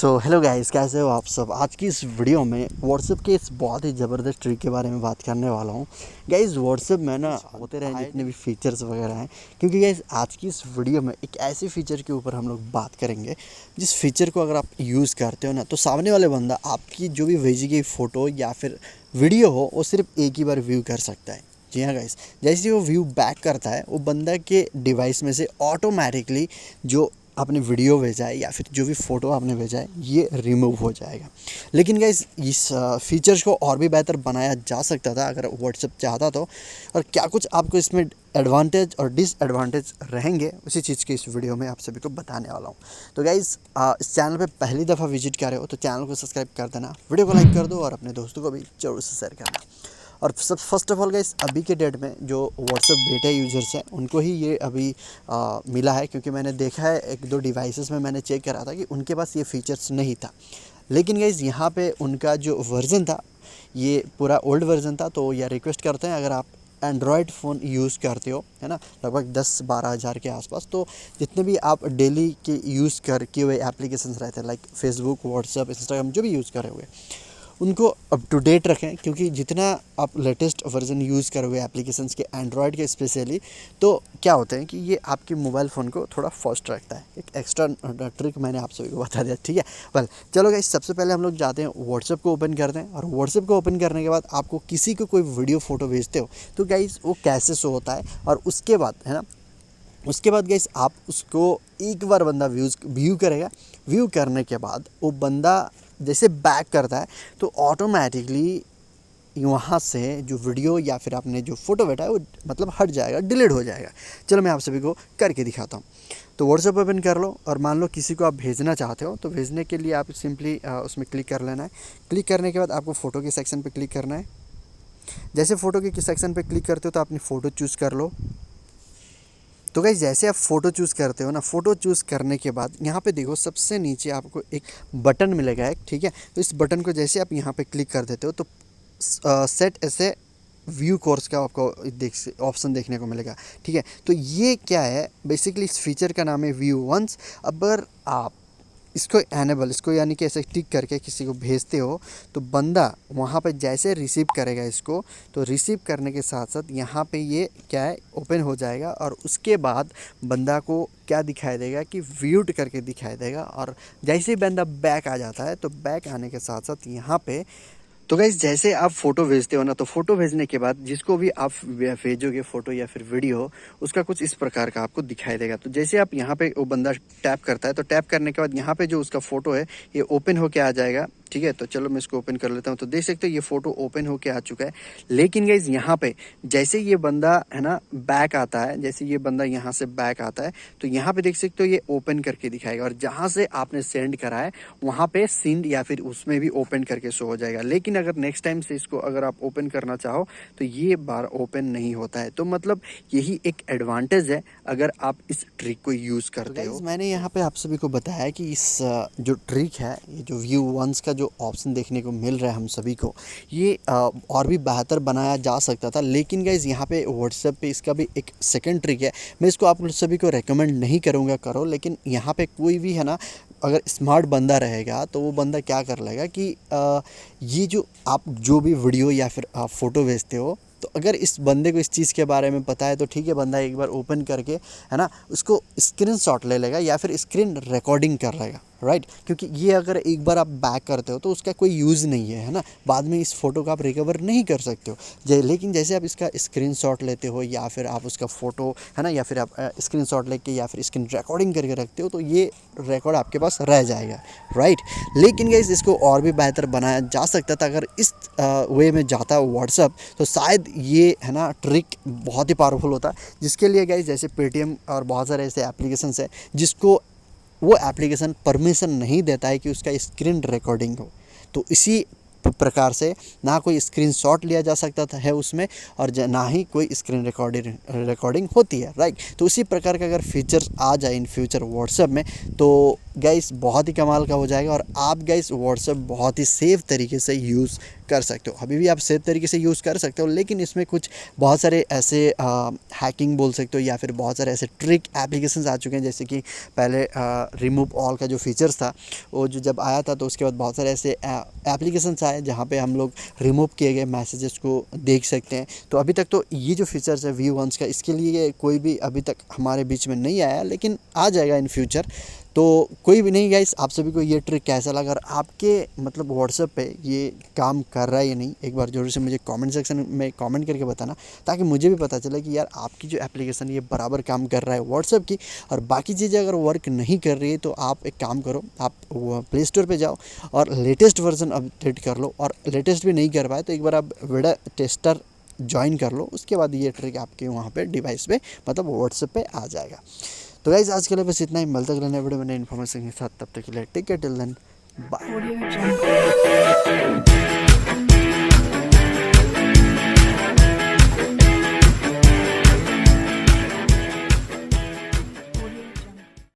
So hello guys, कैसे हो आप सब। आज की इस वीडियो में व्हाट्सएप के इस बहुत ही ज़बरदस्त ट्रिक के बारे में बात करने वाला हूँ। गाइस व्हाट्सएप में ना होते रहे जितने भी फीचर्स वगैरह हैं, क्योंकि गाइस आज की इस वीडियो में एक ऐसे फीचर के ऊपर हम लोग बात करेंगे जिस फीचर को अगर आप यूज़ करते हो ना, तो सामने वाले बंदा आपकी जो भी भेजी गई फ़ोटो या फिर वीडियो हो वो सिर्फ एक ही बार व्यू कर सकता है। जी हाँ गाइस, जैसे वो व्यू बैक करता है वो बंदा के डिवाइस में से ऑटोमेटिकली जो आपने वीडियो भेजा है या फिर जो भी फ़ोटो आपने भेजा है ये रिमूव हो जाएगा। लेकिन गाइस इस फीचर्स को और भी बेहतर बनाया जा सकता था अगर व्हाट्सएप चाहता तो। और क्या कुछ आपको इसमें एडवांटेज और डिसएडवांटेज रहेंगे उसी चीज़ की इस वीडियो में आप सभी को बताने वाला हूँ। तो गाइस इस चैनल पे पहली दफ़ा विजिट कर रहे हो तो चैनल को सब्सक्राइब कर देना, वीडियो को लाइक कर दो और अपने दोस्तों को भी ज़रूर से शेयर करना। और सब फर्स्ट ऑफ ऑल गाइस, अभी के डेट में जो व्हाट्सएप बेटा यूज़र्स हैं उनको ही ये अभी मिला है, क्योंकि मैंने देखा है एक दो डिवाइसेस में मैंने चेक करा था कि उनके पास ये फीचर्स नहीं था। लेकिन गाइस यहाँ पे उनका जो वर्ज़न था ये पूरा ओल्ड वर्ज़न था। तो यह रिक्वेस्ट करते हैं अगर आप एंड्रॉयड फ़ोन यूज़ करते हो, है ना, लगभग 10-12 हज़ार के आसपास, तो जितने भी आप डेली के यूज़ करके हुए एप्लीकेशंस रहते हैं लाइक फेसबुक, व्हाट्सएप, इंस्टाग्राम जो भी यूज़ करे हुए उनको अप टू डेट रखें, क्योंकि जितना आप लेटेस्ट वर्जन यूज़ करोगे एप्लीकेशंस के एंड्रॉयड के स्पेशली, तो क्या होता है कि ये आपके मोबाइल फ़ोन को थोड़ा फास्ट रखता है। एक एक्स्ट्रा ट्रिक मैंने आप सभी को बता दिया, ठीक है। वेल चलो गाइस, सबसे पहले हम लोग जाते हैं व्हाट्सएप को ओपन करते हैं। और व्हाट्सएप को ओपन करने के बाद आपको किसी को कोई वीडियो फ़ोटो भेजते हो तो गाइस वो कैसे शो होता है, और उसके बाद है ना, उसके बाद गाइस आप उसको एक बार बंदा व्यू करेगा। व्यू करने के बाद वो बंदा जैसे बैक करता है तो ऑटोमेटिकली वहाँ से जो वीडियो या फिर आपने जो फ़ोटो बैठा है वो मतलब हट जाएगा, डिलीट हो जाएगा। चलो मैं आप सभी को करके दिखाता हूँ। तो व्हाट्सएप ओपन कर लो और मान लो किसी को आप भेजना चाहते हो, तो भेजने के लिए आप सिंपली उसमें क्लिक कर लेना है। क्लिक करने के बाद आपको फ़ोटो के सेक्शन पर क्लिक करना है। जैसे फ़ोटो के सेक्शन पर क्लिक करते हो तो अपनी फ़ोटो चूज़ कर लो। तो गाइस जैसे आप फ़ोटो चूज़ करते हो ना, फ़ोटो चूज़ करने के बाद यहाँ पे देखो सबसे नीचे आपको एक बटन मिलेगा एक, ठीक है। तो इस बटन को जैसे आप यहाँ पे क्लिक कर देते हो तो सेट ऐसे व्यू कोर्स का आपको ऑप्शन देखने को मिलेगा, ठीक है। तो ये क्या है, बेसिकली इस फीचर का नाम है व्यू वंस। अगर आप इसको एनेबल, इसको यानी कि ऐसे टिक करके किसी को भेजते हो तो बंदा वहाँ पे जैसे रिसीव करेगा इसको, तो रिसीव करने के साथ साथ यहाँ पे ये क्या है ओपन हो जाएगा। और उसके बाद बंदा को क्या दिखाई देगा कि व्यूड करके दिखाई देगा। और जैसे ही बंदा बैक आ जाता है तो बैक आने के साथ साथ यहाँ पे, तो गाइस जैसे आप फ़ोटो भेजते हो ना, तो फ़ोटो भेजने के बाद जिसको भी आप भेजोगे फ़ोटो या फिर वीडियो, उसका कुछ इस प्रकार का आपको दिखाई देगा। तो जैसे आप यहाँ पे वो बंदा टैप करता है तो टैप करने के बाद यहाँ पे जो उसका फ़ोटो है ये ओपन होके आ जाएगा, ठीक है। तो चलो मैं इसको ओपन कर लेता हूँ। तो देख सकते हो ये फ़ोटो ओपन होके आ चुका है। लेकिन गाइस यहाँ पे जैसे ये बंदा है ना बैक आता है, जैसे ये बंदा यहाँ से बैक आता है तो यहाँ पे देख सकते हो ये ओपन करके दिखाएगा। और जहाँ से आपने सेंड करा है वहाँ पे सेंड या फिर उसमें भी ओपन करके शो हो जाएगा। लेकिन अगर नेक्स्ट टाइम से इसको अगर आप ओपन करना चाहो तो ये बार ओपन नहीं होता है। तो मतलब यही एक एडवांटेज है अगर आप इस ट्रिक को यूज़ करते हो। मैंने यहाँ पे आप सभी को बताया कि इस जो ट्रिक है, ये जो व्यू वंस का जो ऑप्शन देखने को मिल रहा है हम सभी को, ये और भी बेहतर बनाया जा सकता था। लेकिन गाइस यहाँ पे व्हाट्सएप पे इसका भी एक सेकंड ट्रिक है, मैं इसको आप सभी को रेकमेंड नहीं करूँगा करो। लेकिन यहाँ पे कोई भी है ना अगर स्मार्ट बंदा रहेगा तो वो बंदा क्या कर लेगा कि ये जो आप जो भी वीडियो या फिर आप फ़ोटो भेजते हो, तो अगर इस बंदे को इस चीज़ के बारे में पता है तो ठीक है, बंदा एक बार ओपन करके है ना उसको स्क्रीनशॉट ले लेगा या फिर स्क्रीन रिकॉर्डिंग कर लेगा, राइट। क्योंकि ये अगर एक बार आप बैक करते हो तो उसका कोई यूज़ नहीं है ना, बाद में इस फ़ोटो का आप रिकवर नहीं कर सकते हो। लेकिन जैसे आप इसका स्क्रीनशॉट लेते हो या फिर आप उसका फ़ोटो है ना, या फिर आप स्क्रीनशॉट लेके या फिर स्क्रीन रिकॉर्डिंग करके रखते हो तो ये रिकॉर्ड आपके पास रह जाएगा, राइट। लेकिन गाइस इसको और भी बेहतर बनाया जा सकता था अगर इस वे में जाता व्हाट्सएप, तो शायद ये है ना ट्रिक बहुत ही पावरफुल होता। जिसके लिए गाइस जैसे पेटीएम और बहुत सारे ऐसे एप्लीकेशंस है जिसको वो एप्लीकेशन परमिशन नहीं देता है कि उसका स्क्रीन रिकॉर्डिंग हो। तो इसी प्रकार से ना कोई स्क्रीनशॉट लिया जा सकता था है उसमें, और ना ही कोई स्क्रीन रिकॉर्डिंग होती है, राइट। तो उसी प्रकार का अगर फीचर्स आ जाए इन फ्यूचर व्हाट्सएप में तो गाइस बहुत ही कमाल का हो जाएगा, और आप गाइस व्हाट्सएप बहुत ही सेफ़ तरीके से यूज़ कर सकते हो। अभी भी आप सेफ तरीके से यूज़ कर सकते हो, लेकिन इसमें कुछ बहुत सारे ऐसे हैकिंग बोल सकते हो या फिर बहुत सारे ऐसे ट्रिक एप्लीकेशंस आ चुके हैं। जैसे कि पहले रिमूव ऑल का जो फीचर्स था वो जो जब आया था, तो उसके बाद बहुत सारे ऐसे एप्लीकेशंस आए जहाँ पे हम लोग रिमूव किए गए मैसेजेस को देख सकते हैं। तो अभी तक तो ये जो फीचर्स है V1 का, इसके लिए कोई भी अभी तक हमारे बीच में नहीं आया, लेकिन आ जाएगा इन फ्यूचर। तो कोई भी नहीं गाइस, आप सभी को ये ट्रिक कैसा लगा और आपके मतलब व्हाट्सएप पे ये काम कर रहा है या नहीं, एक बार ज़रूर से मुझे कमेंट सेक्शन में कमेंट करके बताना, ताकि मुझे भी पता चले कि यार आपकी जो एप्लीकेशन ये बराबर काम कर रहा है व्हाट्सएप की। और बाकी चीज़ें अगर वर्क नहीं कर रही है तो आप एक काम करो, आप प्ले स्टोर पर जाओ और लेटेस्ट वर्जन अपडेट कर लो, और लेटेस्ट भी नहीं कर पाए तो एक बार आप वेडा टेस्टर ज्वाइन कर लो, उसके बाद ये ट्रिक आपके वहाँ पे डिवाइस पे मतलब व्हाट्सएप पे आ जाएगा। तो गाइस आज के लिए बस इतना ही, मिलते अगले नए वीडियो में नई इन्फॉर्मेशन के साथ, तब तक के लिए take care, till then bye.